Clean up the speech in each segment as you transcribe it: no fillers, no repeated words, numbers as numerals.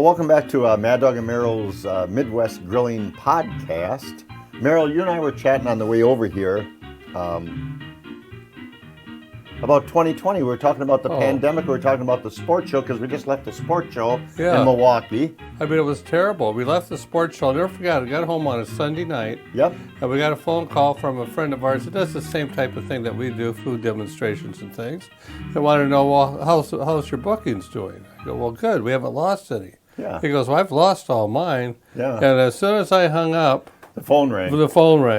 Well, welcome back to Mad Dog and Merrill's Midwest Grilling Podcast. Merrill, you and I were chatting on the way over here about 2020. We were talking about the pandemic. We were talking about the sports show because we just left the sports show in Milwaukee. I mean, it was terrible. We left the sports show. I'll never forget. I got home on a Sunday night. Yep. And we got a phone call from a friend of ours that does the same type of thing that we do, food demonstrations and things. They wanted to know, well, how's your bookings doing? I go, well, good. We haven't lost any. Yeah. He goes, well, I've lost all mine. Yeah. And as soon as I hung up, the phone rang.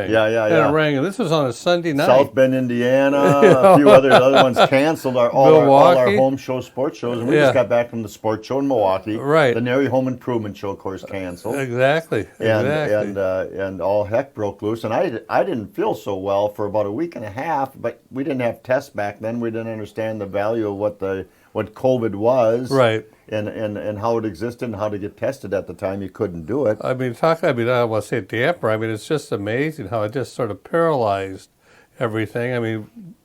Yeah. And it rang, and this was on a Sunday night. South Bend, Indiana, a few other ones canceled all our home show, sports shows, and we just got back from the sports show in Milwaukee. Right. The Nary Home Improvement Show, of course, canceled. Exactly. And all heck broke loose. And I didn't feel so well for about a week and a half, but we didn't have tests back then. We didn't understand the value of what COVID was. Right. And how it existed and how to get tested at the time. You couldn't do it. I don't want to say damper. I mean, it's just amazing how it just sort of paralyzed everything. I mean,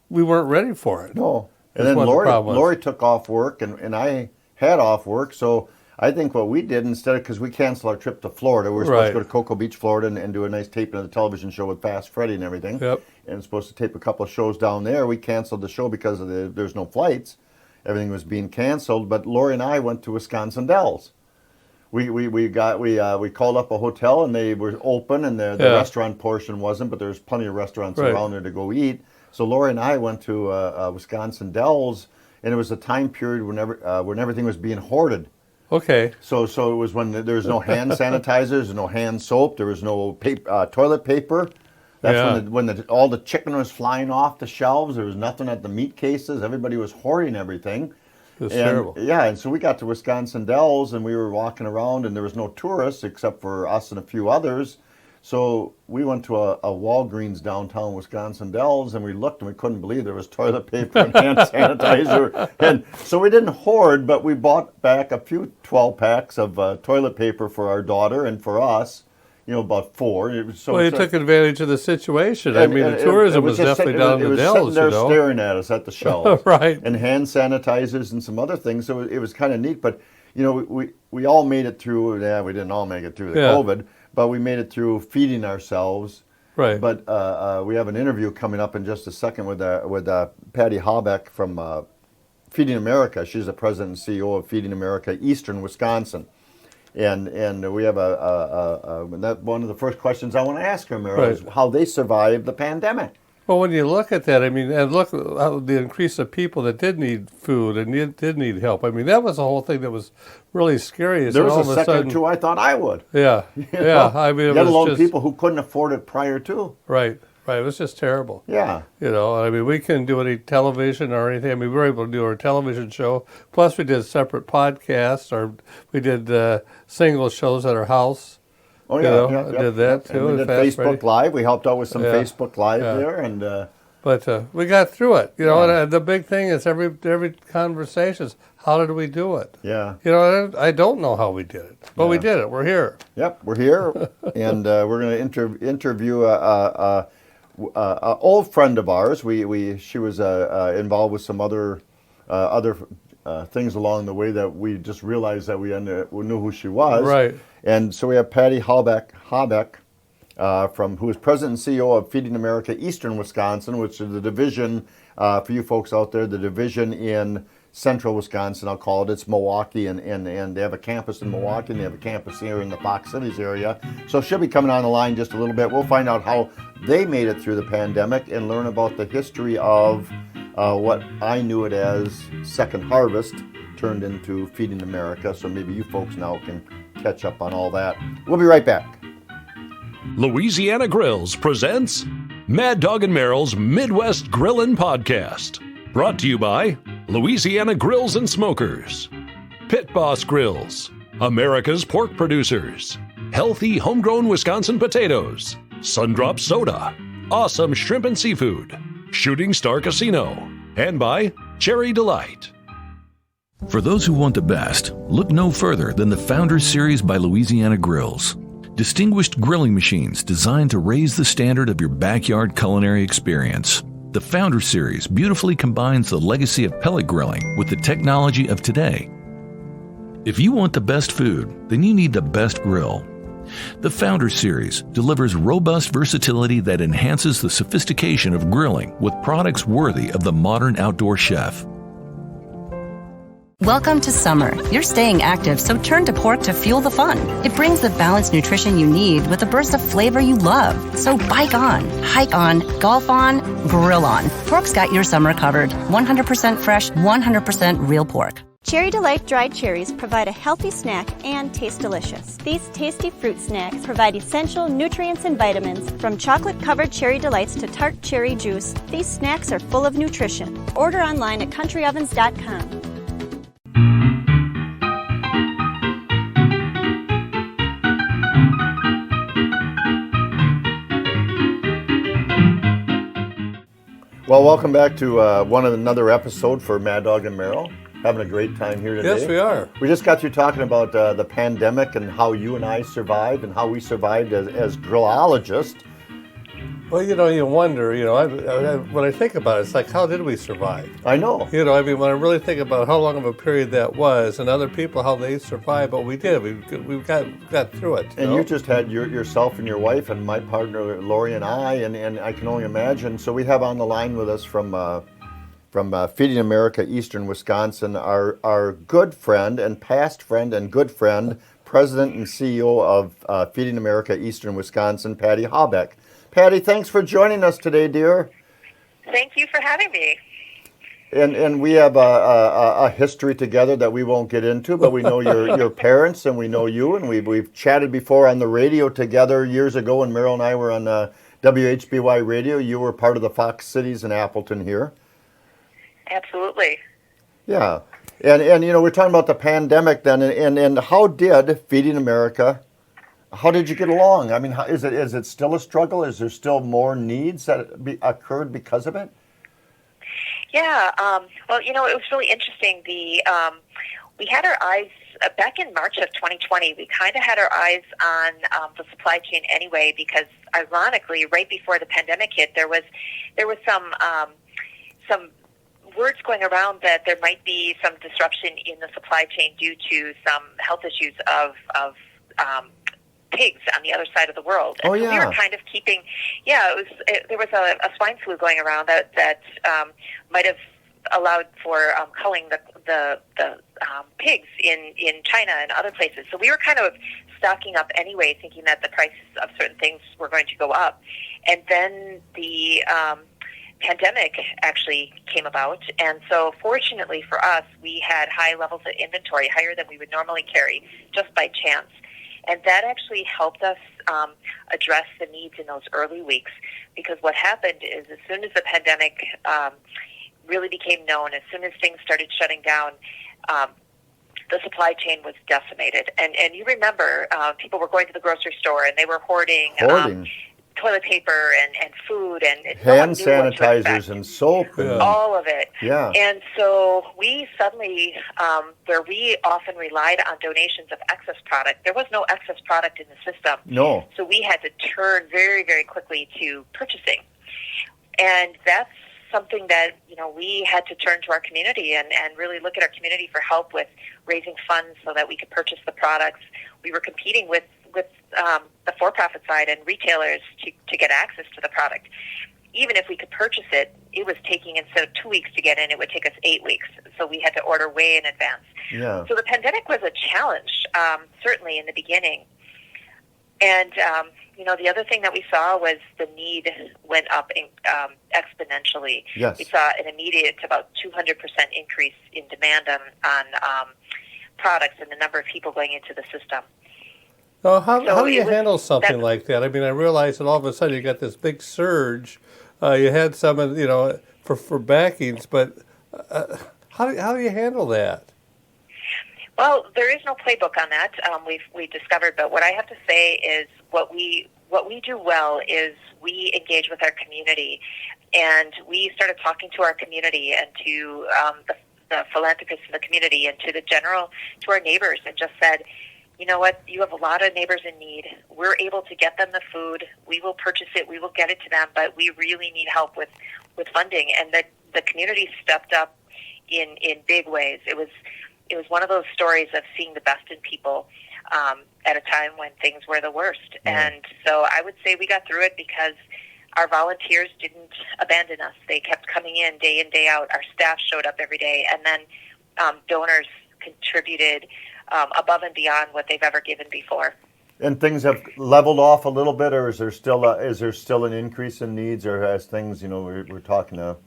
we weren't ready for it. No. And then Lori took off work, and I had off work. So I think what we did instead of, because we canceled our trip to Florida. We were supposed to go to Cocoa Beach, Florida, and do a nice taping of the television show with Fast Freddy and everything. Yep. And supposed to tape a couple of shows down there. We canceled the show because there's no flights. Everything was being canceled, but Lori and I went to Wisconsin Dells. We called up a hotel and they were open, and the restaurant portion wasn't, but there's plenty of restaurants around there to go eat. So Lori and I went to Wisconsin Dells, and it was a time period when everything was being hoarded. Okay. So it was when there was no hand sanitizers, no hand soap, there was no toilet paper. That's when all the chicken was flying off the shelves. There was nothing at the meat cases. Everybody was hoarding everything. It was terrible. Yeah, and so we got to Wisconsin Dells, and we were walking around, and there was no tourists except for us and a few others. So we went to a Walgreens downtown Wisconsin Dells, and we looked, and we couldn't believe there was toilet paper and hand sanitizer. And so we didn't hoard, but we bought back a few 12-packs of toilet paper for our daughter and for us. About 4. You took advantage of the situation. The tourism was definitely down in the Dells. It was sitting there staring at us at the shelves. Right. And hand sanitizers and some other things. So it was kind of neat. But, we all made it through. Yeah, we didn't all make it through the COVID, but we made it through feeding ourselves. Right. But we have an interview coming up in just a second with Patty Habeck from Feeding America. She's the president and CEO of Feeding America, Eastern Wisconsin. And we have one of the first questions I want to ask her, Merrill, is how they survived the pandemic. Well, when you look at that, and look at the increase of people that did need food and did need help. That was the whole thing that was really scary. There was a second or two I thought I would. Yeah, yeah. Let alone people who couldn't afford it prior to. Right. It was just terrible. Yeah. We couldn't do any television or anything. We were able to do our television show. Plus, we did separate podcasts, or we did single shows at our house. Oh, yeah. Did that, too. And we did Facebook Live. We helped out with some Facebook Live there. And But we got through it. And the big thing is every conversation is, how did we do it? Yeah. I don't know how we did it, but we did it. We're here. Yep, we're here. And we're going to interview an old friend of ours. She was involved with some other things along the way that we just realized that we knew who she was. Right. And so we have Patty Habeck, who is president and CEO of Feeding America Eastern Wisconsin, which is the division, for you folks out there, the division in central Wisconsin, I'll call it. It's Milwaukee, and they have a campus in Milwaukee, and they have a campus here in the Fox Cities area. So she'll be coming on the line just a little bit. We'll find out how they made it through the pandemic and learn about the history of what I knew it as Second Harvest turned into Feeding America. So maybe you folks now can catch up on all that. We'll be right back. Louisiana Grills presents Mad Dog and Merrill's Midwest Grillin' Podcast. Brought to you by Louisiana Grills and Smokers, Pit Boss Grills, America's Pork Producers, Healthy Homegrown Wisconsin Potatoes, Sundrop Soda, Awesome Shrimp and Seafood, Shooting Star Casino, and by Cherry Delight. For those who want the best, look no further than the Founders Series by Louisiana Grills. Distinguished grilling machines designed to raise the standard of your backyard culinary experience. The Founders Series beautifully combines the legacy of pellet grilling with the technology of today. If you want the best food, then you need the best grill. The Founder Series delivers robust versatility that enhances the sophistication of grilling with products worthy of the modern outdoor chef. Welcome to summer. You're staying active, so turn to pork to fuel the fun. It brings the balanced nutrition you need with a burst of flavor you love. So bike on, hike on, golf on, grill on. Pork's got your summer covered. 100% fresh, 100% real pork. Cherry Delight dried cherries provide a healthy snack and taste delicious. These tasty fruit snacks provide essential nutrients and vitamins. From chocolate-covered Cherry Delights to tart cherry juice, these snacks are full of nutrition. Order online at countryovens.com. Well, welcome back to another episode for Mad Dog and Merrill. Having a great time here today. Yes, we are. We just got through talking about the pandemic and how you and I survived and how we survived as grillologists. Well, you wonder, when I think about it, it's like, how did we survive? I know. When I really think about how long of a period that was and other people, how they survived, but we did. We got through it. And you just had yourself and your wife and my partner, Lori, and I, and I can only imagine. So we have on the line with us from Feeding America, Eastern Wisconsin, our good friend and past friend and good friend, President and CEO of Feeding America, Eastern Wisconsin, Patty Habeck. Patty, thanks for joining us today, dear. Thank you for having me. And we have a history together that we won't get into, but we know your parents and we know you, and we've chatted before on the radio together years ago when Merrill and I were on WHBY radio. You were part of the Fox Cities in Appleton here. Absolutely. Yeah. And we're talking about the pandemic then, and how did Feeding America, how did you get along? I mean, is it still a struggle? Is there still more needs that occurred because of it? Yeah. Well, it was really interesting. We had our eyes, back in March of 2020, we kind of had our eyes on the supply chain anyway, because ironically, right before the pandemic hit, there was some words going around that there might be some disruption in the supply chain due to some health issues of pigs on the other side of the world. And oh, yeah. So we were kind of keeping, there was a swine flu going around that might have allowed for culling the pigs in China and other places. So we were kind of stocking up anyway, thinking that the prices of certain things were going to go up. And then the pandemic actually came about, and so fortunately for us, we had high levels of inventory, higher than we would normally carry, just by chance. And that actually helped us address the needs in those early weeks, because what happened is as soon as the pandemic really became known, as soon as things started shutting down, the supply chain was decimated. And you remember, people were going to the grocery store and they were hoarding. Toilet paper and food and hand sanitizers and soap. And all of it. Yeah. And so we suddenly, where we often relied on donations of excess product, there was no excess product in the system. No. So we had to turn very, very quickly to purchasing. And that's something that, we had to turn to our community and really look at our community for help with raising funds so that we could purchase the products. We were competing with the for-profit side and retailers to get access to the product. Even if we could purchase it, it was taking, instead of 2 weeks to get in, it would take us 8 weeks. So we had to order way in advance. Yeah. So the pandemic was a challenge, certainly in the beginning. And, the other thing that we saw was the need went up exponentially. Yes. We saw an immediate, about 200% increase in demand on products and the number of people going into the system. So how do you handle something like that? I mean, I realize that all of a sudden you got this big surge. You had some, for backings, but how do you handle that? Well, there is no playbook on that. We've discovered, but what I have to say is what we do well is we engage with our community, and we started talking to our community and to the philanthropists in the community and to our neighbors, and just said, you know what, you have a lot of neighbors in need. We're able to get them the food. We will purchase it. We will get it to them, but we really need help with funding. And the community stepped up in big ways. It was it was one of those stories of seeing the best in people at a time when things were the worst. And so I would say we got through it because our volunteers didn't abandon us. They kept coming in, day out. Our staff showed up every day, and then donors contributed above and beyond what they've ever given before. And things have leveled off a little bit, or is there still an increase in needs, or has things, we're talking a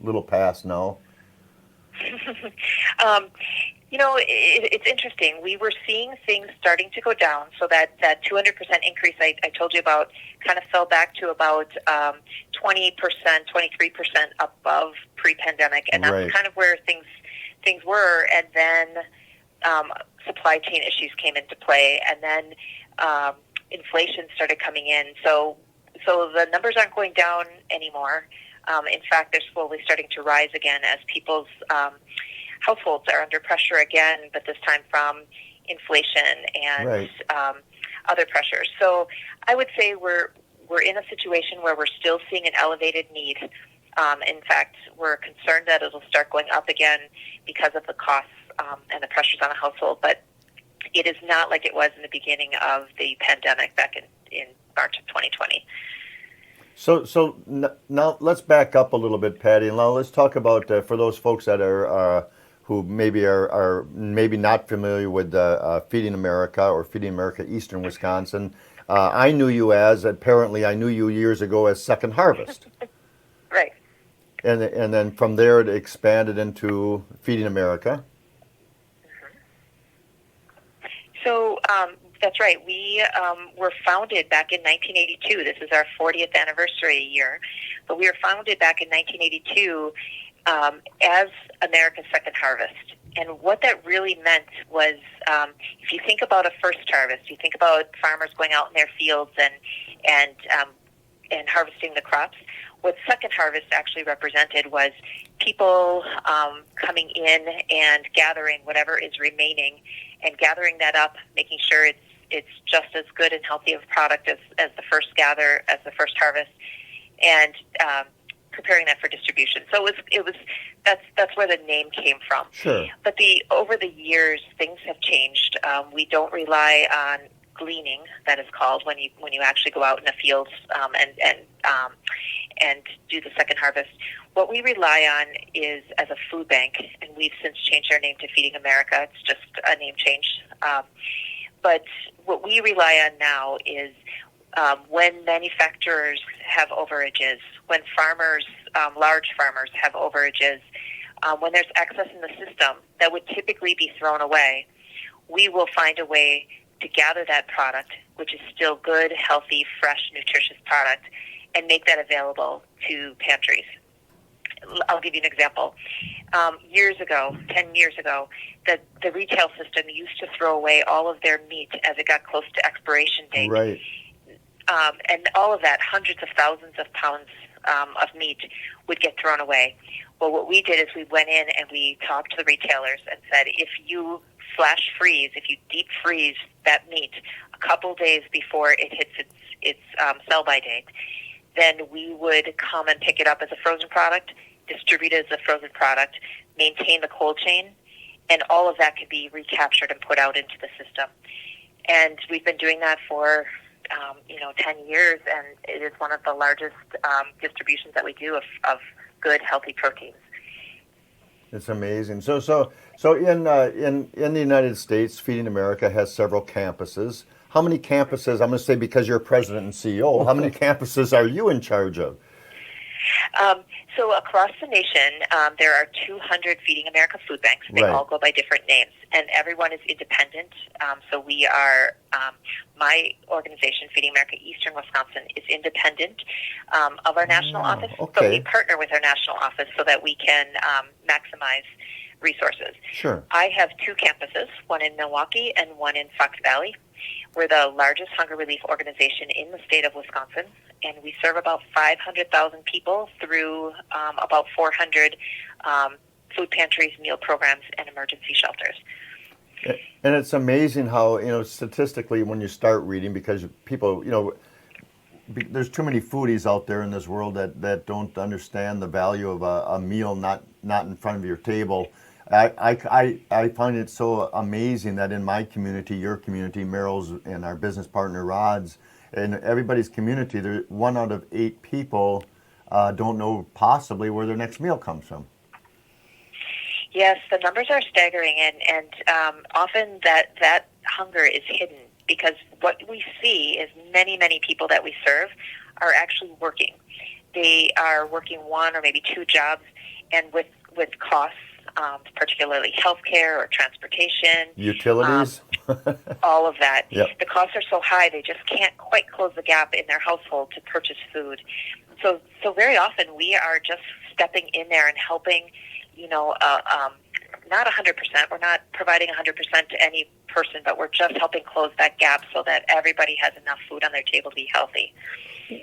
little past now? It's interesting. We were seeing things starting to go down, so that 200% increase I told you about kind of fell back to about 20%, 23% above pre-pandemic, and that's kind of where things were. And then supply chain issues came into play, and then inflation started coming in. So the numbers aren't going down anymore. In fact, they're slowly starting to rise again as people's households are under pressure again, but this time from inflation and other pressures. So I would say we're in a situation where we're still seeing an elevated need. In fact, we're concerned that it'll start going up again because of the costs and the pressures on a household, but it is not like it was in the beginning of the pandemic back in March of 2020. So now let's back up a little bit, Patty, and now let's talk about for those folks that are who maybe are maybe not familiar with Feeding America or Feeding America Eastern Wisconsin. I knew you years ago as Second Harvest. Right. And then from there it expanded into Feeding America. So that's right. We were founded back in 1982. This is our 40th anniversary year. But we were founded back in 1982 as America's Second Harvest. And what that really meant was, if you think about a first harvest, you think about farmers going out in their fields and harvesting the crops. What Second Harvest actually represented was people coming in and gathering whatever is remaining and gathering that up, making sure it's just as good and healthy of a product as the first harvest, and preparing that for distribution. So that's where the name came from. Sure. But over the years, things have changed. We don't rely on gleaning, that is called, when you actually go out in the fields and do the second harvest. What we rely on is as a food bank, and we've since changed our name to Feeding America. It's just a name change. But what we rely on now is when manufacturers have overages, when farmers, large farmers have overages, when there's excess in the system that would typically be thrown away, we will find a way to gather that product, which is still good, healthy, fresh, nutritious product, and make that available to pantries. I'll give you an example. 10 years ago, the retail system used to throw away all of their meat as it got close to expiration date. Right. And all of that, hundreds of thousands of pounds of meat would get thrown away. Well, what we did is we went in and we talked to the retailers and said, if you flash freeze, if you deep freeze that meat a couple days before it hits its sell-by date, then we would come and pick it up as a frozen product, distribute it as a frozen product, maintain the cold chain, and all of that could be recaptured and put out into the system. And we've been doing that for 10 years, and it is one of the largest distributions that we do of good, healthy proteins. It's amazing. So in the United States, Feeding America has several campuses. How many campuses, I'm going to say because you're president and CEO, how many campuses are you in charge of? So across the nation, there are 200 Feeding America food banks. They all go by different names, and everyone is independent. So we are, my organization, Feeding America Eastern Wisconsin, is independent of our national office, but we partner with our national office so that we can maximize resources. Sure. I have two campuses, one in Milwaukee and one in Fox Valley. We're the largest hunger relief organization in the state of Wisconsin, and we serve about 500,000 people through about 400 food pantries, meal programs, and emergency shelters. And it's amazing how, statistically when you start reading, because people, there's too many foodies out there in this world that don't understand the value of a meal not in front of your table. I find it so amazing that in my community, your community, Merrill's, and our business partner Rod's, in everybody's community, 1 out of 8 people don't know possibly where their next meal comes from. Yes, the numbers are staggering, and often that hunger is hidden because what we see is many people that we serve are actually working. They are working 1 or maybe 2 jobs, and with costs, particularly healthcare or transportation, Utilities, all of that. Yep. The costs are so high they just can't quite close the gap in their household to purchase food. So very often we are just stepping in there and helping. Not 100%. We're not providing 100% to any person, but we're just helping close that gap so that everybody has enough food on their table to be healthy.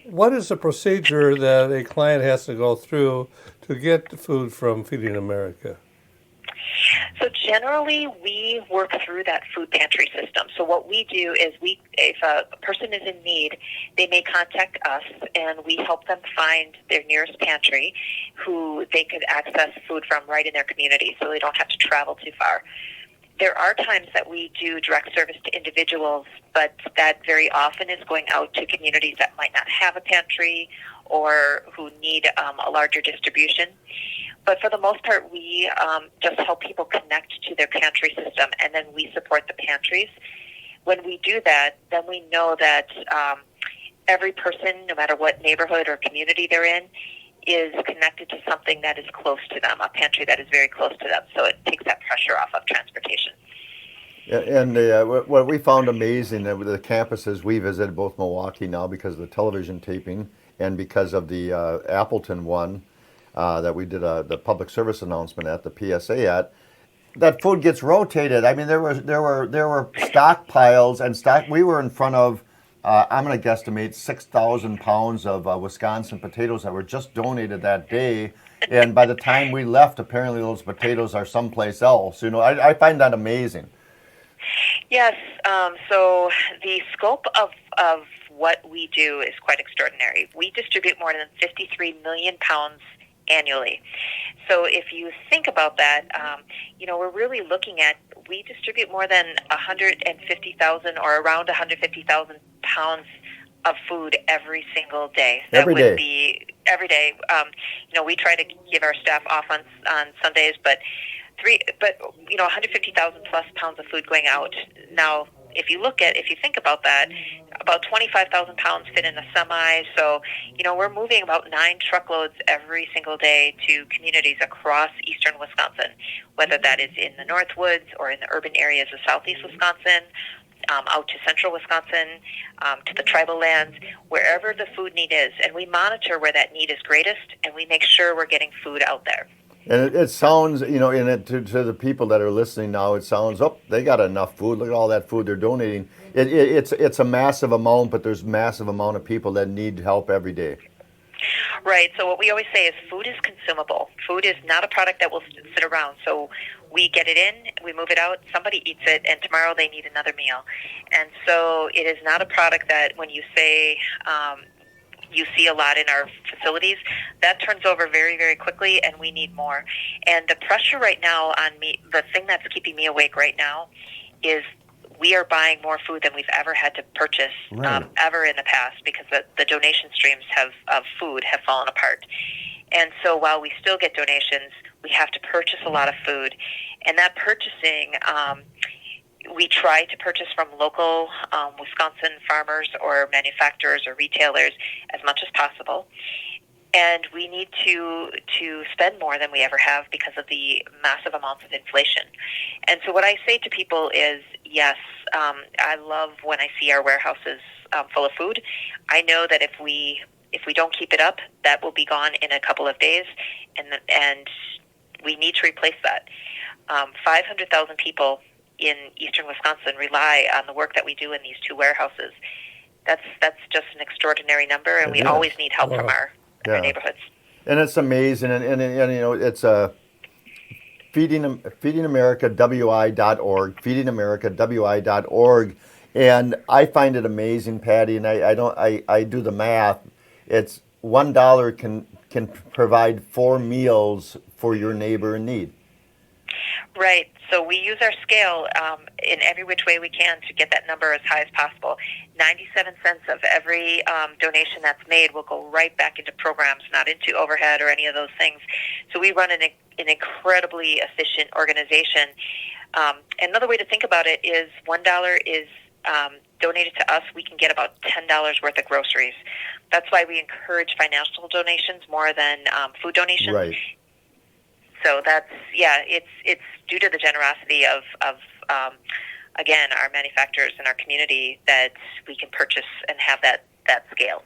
What is the procedure that a client has to go through to get food from Feeding America? So generally, we work through that food pantry system. So what we do is if a person is in need, they may contact us, and we help them find their nearest pantry who they could access food from right in their community so they don't have to travel too far. There are times that we do direct service to individuals, but that very often is going out to communities that might not have a pantry or who need a larger distribution. But for the most part, we just help people connect to their pantry system, and then we support the pantries. When we do that, then we know that every person, no matter what neighborhood or community they're in, is connected to something that is close to them, a pantry that is very close to them. So it takes that pressure off of transportation. Yeah, and what we found amazing with the campuses we visited, both Milwaukee now because of the television taping and because of the Appleton one that we did the public service announcement at the PSA at, that food gets rotated. I mean, there were stockpiles and stock. We were in front of I'm going to guesstimate 6,000 pounds of Wisconsin potatoes that were just donated that day. And by the time we left, apparently those potatoes are someplace else. I find that amazing. Yes. So the scope of what we do is quite extraordinary. We distribute more than 53 million pounds annually. So if you think about that, we're really looking at, we distribute more than 150,000 or around 150,000 pounds of food every single day. That would be every day. We try to give our staff off on Sundays, but 150,000 plus pounds of food going out. Now, if you think about that, about 25,000 pounds fit in a semi. So, we're moving about 9 truckloads every single day to communities across eastern Wisconsin, whether that is in the Northwoods or in the urban areas of southeast Wisconsin, out to central Wisconsin, to the tribal lands, wherever the food need is. And we monitor where that need is greatest, and we make sure we're getting food out there. And it sounds, to the people that are listening now, it sounds, they got enough food. Look at all that food they're donating. It's a massive amount, but there's massive amount of people that need help every day. Right. So what we always say is food is consumable. Food is not a product that will sit around. So we get it in, we move it out, somebody eats it, and tomorrow they need another meal. And so it is not a product that when you say you see a lot in our facilities, that turns over very, very quickly, and we need more. And the pressure right now on me, the thing that's keeping me awake right now is we are buying more food than we've ever had to purchase ever in the past because the donation streams of food have fallen apart. And so while we still get donations, we have to purchase a lot of food. And that purchasing, we try to purchase from local Wisconsin farmers or manufacturers or retailers as much as possible. And we need to spend more than we ever have because of the massive amounts of inflation. And so what I say to people is, yes, I love when I see our warehouses full of food. I know that if we don't keep it up, that will be gone in a couple of days, and we need to replace that. 500,000 people in eastern Wisconsin rely on the work that we do in these 2 warehouses. That's just an extraordinary number, and we always need help from our neighborhoods. And it's amazing, and it's feedingamericawi.org, feedingamericawi.org, and I find it amazing, Patty, and I do the math. It's $1 can provide 4 meals for your neighbor in need. Right. So we use our scale in every which way we can to get that number as high as possible. 97 cents of every donation that's made will go right back into programs, not into overhead or any of those things. So we run an incredibly efficient organization. Another way to think about it is $1 is donated to us, we can get about $10 worth of groceries. That's why we encourage financial donations more than food donations. Right. So that's, it's due to the generosity of again, our manufacturers and our community that we can purchase and have that scale.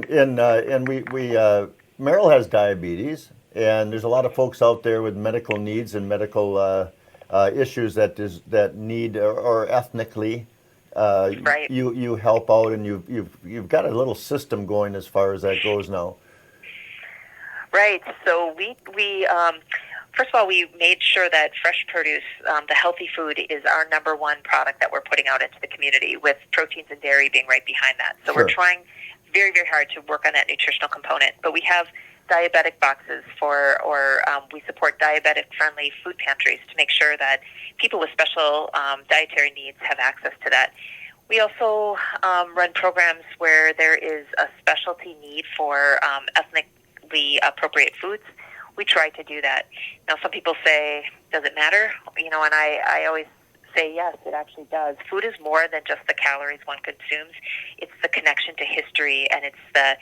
And we Merrill has diabetes, and there's a lot of folks out there with medical needs and medical issues that need or ethnically. Right. You help out, and you've got a little system going as far as that goes now. Right. So we first of all, we made sure that fresh produce, the healthy food, is our number one product that we're putting out into the community, with proteins and dairy being right behind that. So we're trying very, very hard to work on that nutritional component. But we have diabetic boxes we support diabetic-friendly food pantries to make sure that people with special dietary needs have access to that. We also run programs where there is a specialty need for ethnically appropriate foods. We try to do that. Now, some people say, does it matter? And I always say, yes, it actually does. Food is more than just the calories one consumes. It's the connection to history, and it's the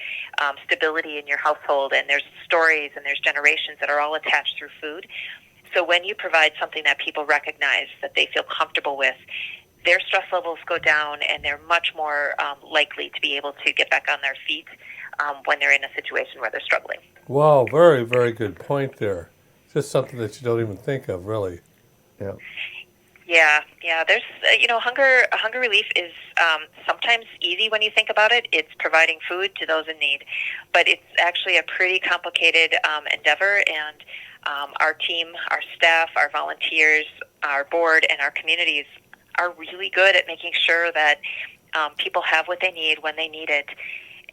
stability in your household, and there's stories and there's generations that are all attached through food. So when you provide something that people recognize, that they feel comfortable with, their stress levels go down, and they're much more likely to be able to get back on their feet when they're in a situation where they're struggling. Wow, very, very good point there. Just something that you don't even think of, really. Yeah. Yeah. There's, hunger relief is sometimes easy when you think about it. It's providing food to those in need, but it's actually a pretty complicated endeavor. And our team, our staff, our volunteers, our board, and our communities are really good at making sure that people have what they need when they need it.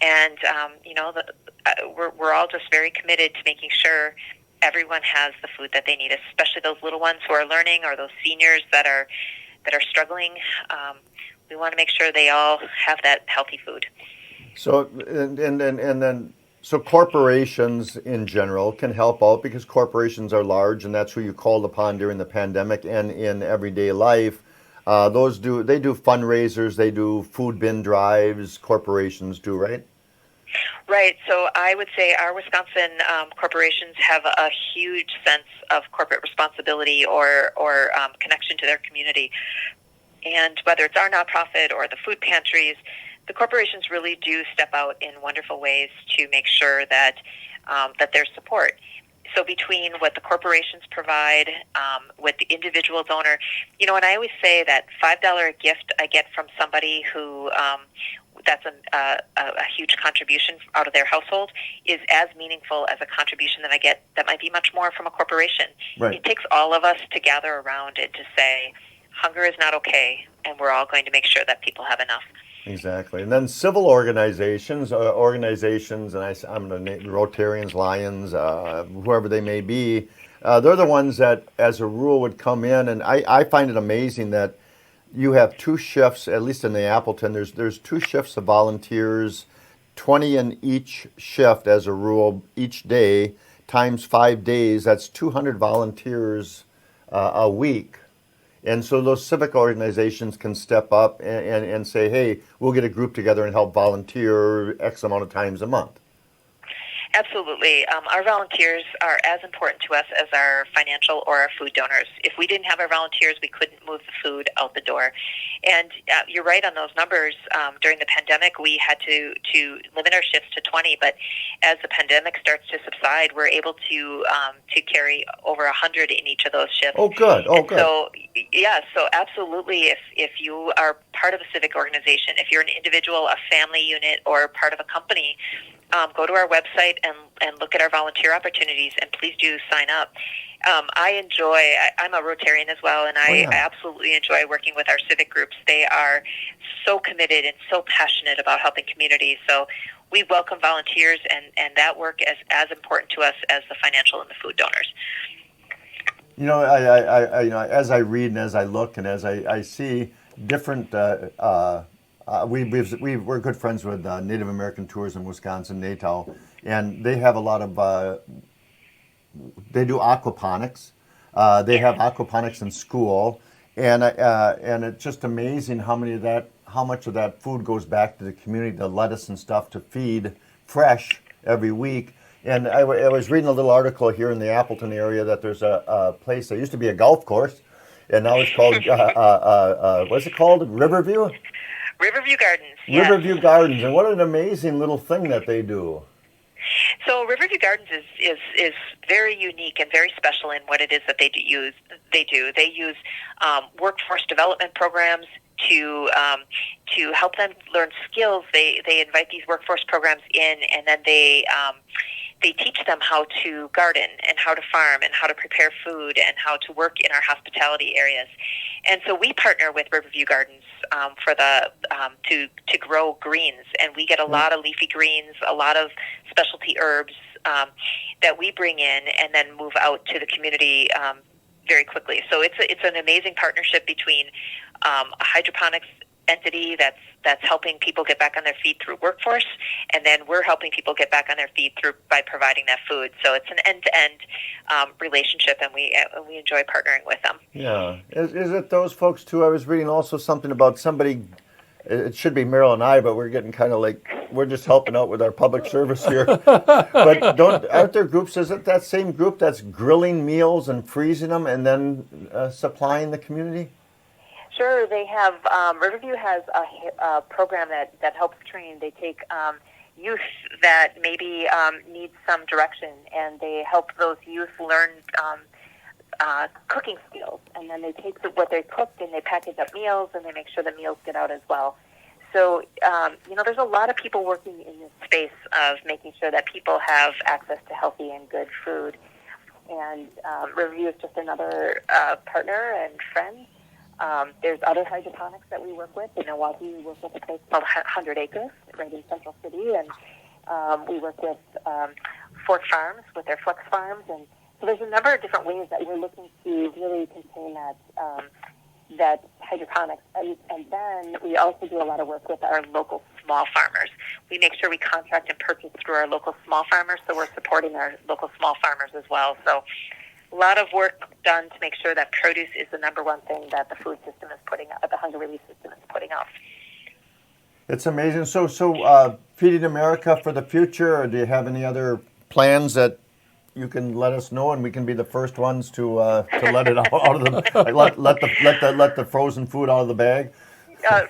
And we're all just very committed to making sure everyone has the food that they need, especially those little ones who are learning, or those seniors that are struggling. We want to make sure they all have that healthy food. So so corporations in general can help out, because corporations are large, and that's who you called upon during the pandemic and in everyday life. They do fundraisers, they do food bin drives. Corporations do, right? Right. So I would say our Wisconsin corporations have a huge sense of corporate responsibility or connection to their community. And whether it's our nonprofit or the food pantries, the corporations really do step out in wonderful ways to make sure that there's support. So between what the corporations provide, with the individual donor, and I always say that $5 gift I get from somebody who that's a huge contribution out of their household is as meaningful as a contribution that I get that might be much more from a corporation. Right. It takes all of us to gather around it to say, hunger is not okay, and we're all going to make sure that people have enough. Exactly. And then civil organizations, and I'm going to name Rotarians, Lions, whoever they may be, they're the ones that, as a rule, would come in. And I find it amazing that you have two shifts, at least in the Appleton, there's two shifts of volunteers, 20 in each shift as a rule each day, times 5 days. That's 200 volunteers a week. And so those civic organizations can step up and say, hey, we'll get a group together and help volunteer X amount of times a month. Absolutely. Our volunteers are as important to us as our financial or our food donors. If we didn't have our volunteers, we couldn't move the food out the door. And you're right on those numbers. During the pandemic, we had to limit our shifts to 20, but as the pandemic starts to subside, we're able to carry over 100 in each of those shifts. Oh, good. Good. So absolutely, if you are part of a civic organization, if you're an individual, a family unit, or part of a company, go to our website and look at our volunteer opportunities, and please do sign up. I'm a Rotarian as well, and I absolutely enjoy working with our civic groups. They are so committed and so passionate about helping communities. So we welcome volunteers, and that work is as important to us as the financial and the food donors. as I read and as I look and as I see different, we're good friends with Native American Tourism Wisconsin, NATOW, and they have a lot of, they do aquaponics. They have aquaponics in school, and it's just amazing how much of that food goes back to the community, the lettuce and stuff to feed fresh every week. And I was reading a little article here in the Appleton area that there's a place that used to be a golf course, and now it's called, what's it called? Riverview? Riverview Gardens. Yes. Riverview Gardens, and what an amazing little thing that they do. So Riverview Gardens is very unique and very special in what it is that they do. They use workforce development programs to help them learn skills. They invite these workforce programs in, and then they teach them how to garden and how to farm and how to prepare food and how to work in our hospitality areas. And so we partner with Riverview Gardens for to grow greens, and we get a lot of leafy greens, a lot of specialty herbs that we bring in and then move out to the community very quickly. So it's an amazing partnership between a hydroponics entity that's helping people get back on their feet through workforce, and then we're helping people get back on their feet by providing that food. So it's an end-to-end relationship, and we enjoy partnering with them. Yeah. Is it those folks too? I was reading also something about somebody, it should be Merrill and I, but we're getting kind of like, we're just helping out with our public service here. But aren't there groups, is it that same group that's grilling meals and freezing them and then supplying the community? Sure, they have, Riverview has a program that helps train. They take youth that maybe need some direction, and they help those youth learn cooking skills. And then they take what they cooked and they package up meals, and they make sure the meals get out as well. So, there's a lot of people working in this space of making sure that people have access to healthy and good food. And Riverview is just another partner and friend. There's other hydroponics that we work with. In Milwaukee, we work with a place called 100 Acres right in Central City, and we work with Fort Farms with their Flex Farms. And so there's a number of different ways that we're looking to really contain that hydroponics. And then we also do a lot of work with our local small farmers. We make sure we contract and purchase through our local small farmers, so we're supporting our local small farmers as well. So a lot of work done to make sure that produce is the number one thing that the food system is putting out, the hunger relief system is putting out. It's amazing. So Feeding America for the future, or do you have any other plans that you can let us know, and we can be the first ones to let it out of the let the frozen food out of the bag?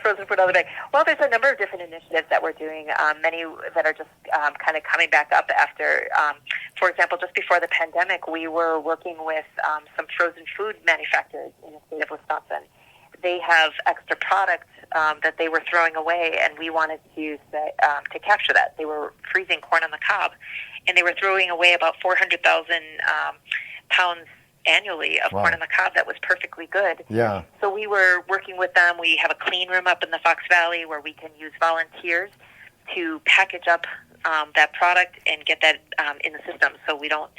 Frozen food out of the bag. Well, there's a number of different initiatives that we're doing, many that are just kind of coming back up after, for example, just before the pandemic, we were working with some frozen food manufacturers in the state of Wisconsin. They have extra product that they were throwing away, and we wanted to capture that. They were freezing corn on the cob, and they were throwing away about 400,000 pounds annually of corn on the cob that was perfectly good. Yeah. So we were working with them. We have a clean room up in the Fox Valley where we can use volunteers to package up that product and get that in the system, so we don't,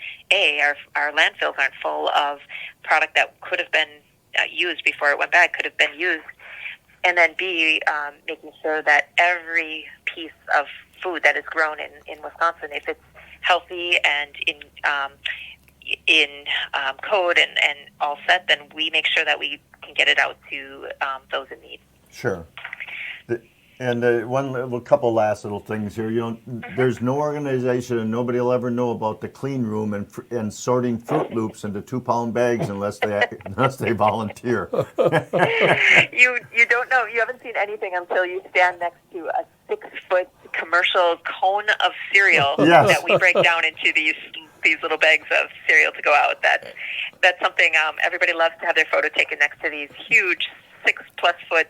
our landfills aren't full of product that could have been used before it went bad, could have been used, and then B, making sure that every piece of food that is grown in Wisconsin, if it's healthy and in code and all set, then we make sure that we can get it out to those in need. Sure. And couple last little things here. There's no organization, and nobody will ever know about the clean room and sorting Fruit Loops into 2-pound bags unless they volunteer. You don't know. You haven't seen anything until you stand next to a 6-foot commercial cone of cereal that we break down into these little bags of cereal to go out. That's something everybody loves to have their photo taken next to these huge 6+ foot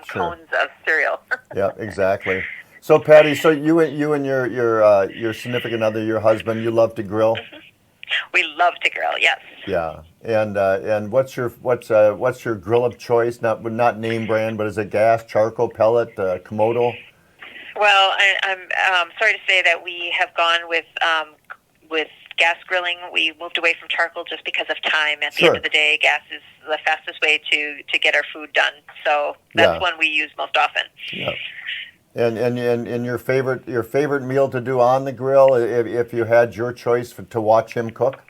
cones of cereal. Yeah, exactly. So Patty, you and your significant other, your husband, you love to grill. Mm-hmm. We love to grill, yes. Yeah, and what's your grill of choice? Not name brand, but is it gas, charcoal, pellet, Komodo? Well, I'm sorry to say that we have gone with with gas grilling, we moved away from charcoal just because of time. At the Sure. end of the day, gas is the fastest way to get our food done. So that's one we use most often. Yeah. And your favorite meal to do on the grill, if you had your choice to watch him cook?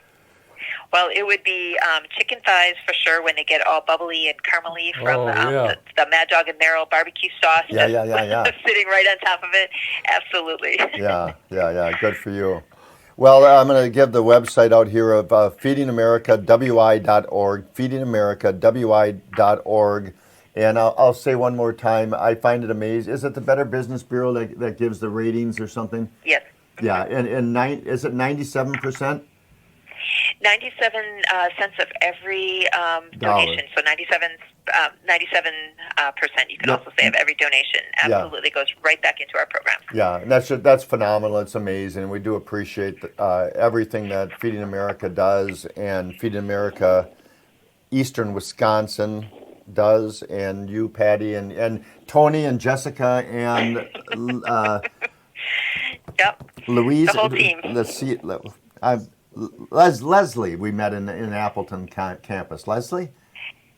Well, it would be chicken thighs for sure when they get all bubbly and caramely from the Mad Dog and Merrill barbecue sauce. Yeah. Sitting right on top of it. Absolutely. Yeah. Good for you. Well, I'm going to give the website out here of feedingamericawi.org, feedingamericawi.org. And I'll say one more time, I find it amazing. Is it the Better Business Bureau that gives the ratings or something? Yes. Yeah, and is it 97%? 97 cents of every donation. So 97%. You can also say of every donation absolutely goes right back into our program. Yeah, and that's phenomenal. It's amazing. We do appreciate everything that Feeding America does, and Feeding America Eastern Wisconsin does, and you, Patty, and Tony and Jessica and Louise. The whole team. Leslie, we met in Appleton campus. Leslie?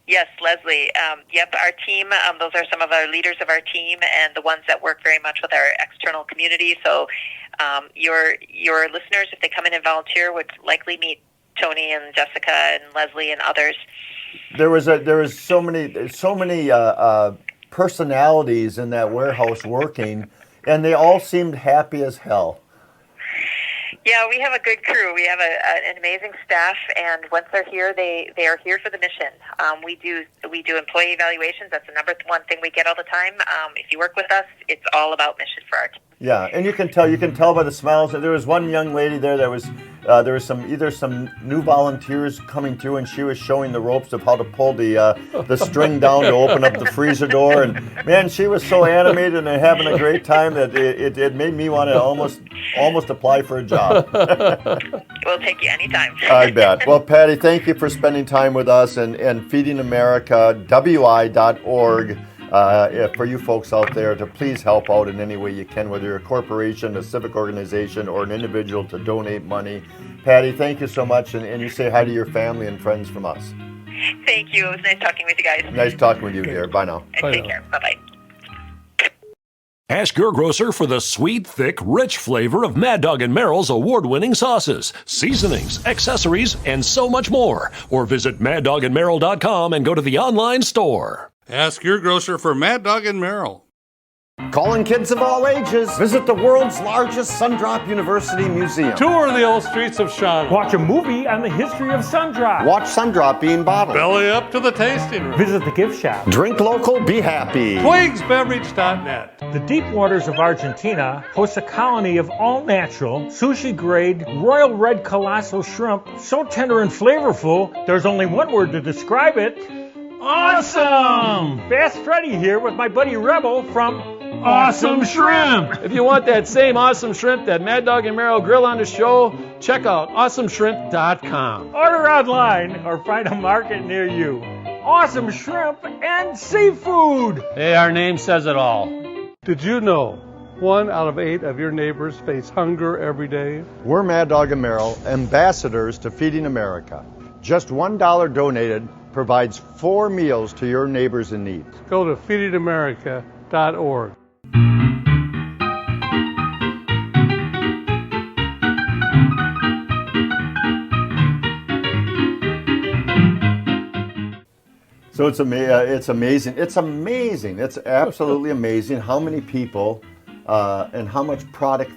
Yes, Leslie. Our team, those are some of our leaders of our team and the ones that work very much with our external community. So your listeners, if they come in and volunteer, would likely meet Tony and Jessica and Leslie and others. There was so many personalities in that warehouse working, and they all seemed happy as hell. Yeah, we have a good crew. We have an amazing staff, and once they're here, they are here for the mission. We do employee evaluations. That's the number one thing we get all the time. If you work with us, it's all about mission for our team. Yeah, and you can tell by the smiles. There was one young lady there that was there was some new volunteers coming through, and she was showing the ropes of how to pull the string down to open up the freezer door, and man, she was so animated and having a great time that it made me want to almost apply for a job. We'll take you anytime. I bet. Well, Patty, thank you for spending time with us, and feedingamericawi.org. For you folks out there to please help out in any way you can, whether you're a corporation, a civic organization, or an individual, to donate money. Patty, thank you so much, and you say hi to your family and friends from us. Thank you. It was nice talking with you guys. Nice talking with you, dear. Bye now. And take care. Bye-bye. Ask your grocer for the sweet, thick, rich flavor of Mad Dog and Merrill's award-winning sauces, seasonings, accessories, and so much more. Or visit maddogandmerrill.com and go to the online store. Ask your grocer for Mad Dog and Merrill. Calling kids of all ages. Visit the world's largest Sundrop University Museum. Tour the old streets of Shawnee. Watch a movie on the history of Sundrop. Watch Sundrop being bottled. Belly up to the tasting room. Visit the gift shop. Drink local, be happy. TwigsBeverage.net. The deep waters of Argentina host a colony of all-natural, sushi-grade, royal red colossal shrimp, so tender and flavorful, there's only one word to describe it. Awesome! Fast Freddy here with my buddy Rebel from Awesome Shrimp. If you want that same awesome shrimp that Mad Dog and Merrill grill on the show, check out awesomeshrimp.com. Order online or find a market near you. Awesome Shrimp and Seafood. Hey, our name says it all. Did you know 1 out of 8 of your neighbors face hunger every day? We're Mad Dog and Merrill, ambassadors to Feeding America. Just $1 donated provides 4 meals to your neighbors in need. Go to feedingamerica.org. So it's amazing. It's amazing. It's absolutely amazing how many people and how much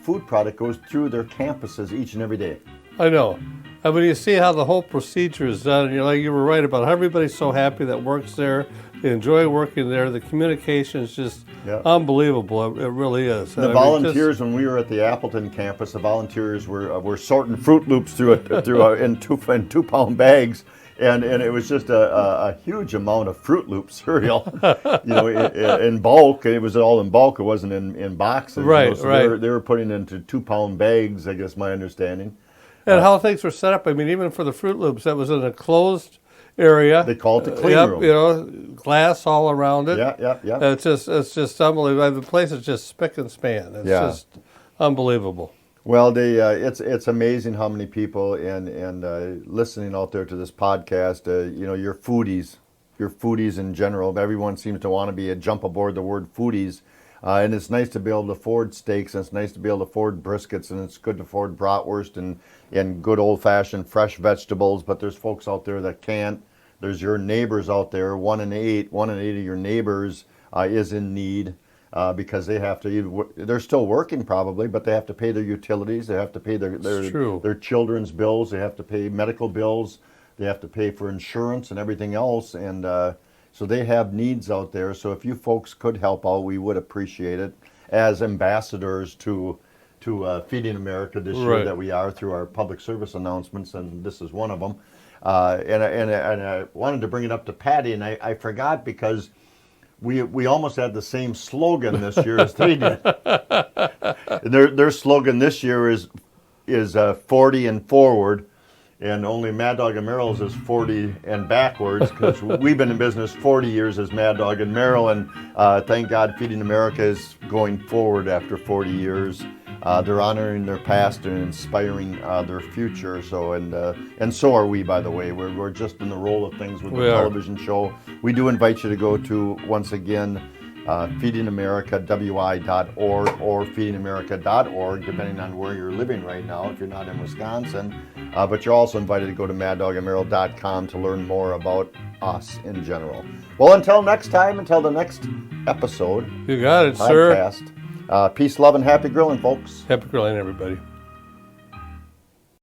food product goes through their campuses each and every day. I know. I mean, you see how the whole procedure is done, and you were right about how everybody's so happy that works there. They enjoy working there. The communication is just unbelievable. It really is. The volunteers, when we were at the Appleton campus, the volunteers were sorting Fruit Loops through in 2-pound bags. And it was just a huge amount of Fruit Loop cereal, in bulk. It was all in bulk. It wasn't in boxes. Right, so right. They were putting it into 2-pound bags, I guess my understanding. And how things were set up. I mean, even for the Fruit Loops, that was in a closed area. They call it the clean room. Glass all around it. Yeah. And it's just unbelievable. The place is just spick and span. It's just unbelievable. Well, it's amazing how many people and listening out there to this podcast. You're foodies in general. Everyone seems to want to jump aboard the word foodies, and it's nice to be able to afford steaks, and it's nice to be able to afford briskets, and it's good to afford bratwurst and good old fashioned fresh vegetables. But there's folks out there that can't. There's your neighbors out there. 1 in 8 of your neighbors is in need. Because they have to, they're still working probably, but they have to pay their utilities, they have to pay their children's bills, they have to pay medical bills, they have to pay for insurance and everything else, and so they have needs out there. So if you folks could help out, we would appreciate it as ambassadors to Feeding America this year that we are through our public service announcements, and this is one of them. And I wanted to bring it up to Patty, and I forgot because we almost had the same slogan this year as they did. Their slogan this year is 40 and forward, and only Mad Dog and Merrill's is 40 and backwards, because we've been in business 40 years as Mad Dog and Merrill, and thank God Feeding America is going forward after 40 years. They're honoring their past and inspiring their future. So and so are we, by the way. We're just in the roll of things with the television show. We do invite you to go to, once again, feedingamerica.wi.org or feedingamerica.org, depending on where you're living right now, if you're not in Wisconsin. But you're also invited to go to maddogandmerrill.com to learn more about us in general. Well, until next time, until the next episode. You got it, podcast, sir. Peace, love, and happy grilling, folks. Happy grilling, everybody.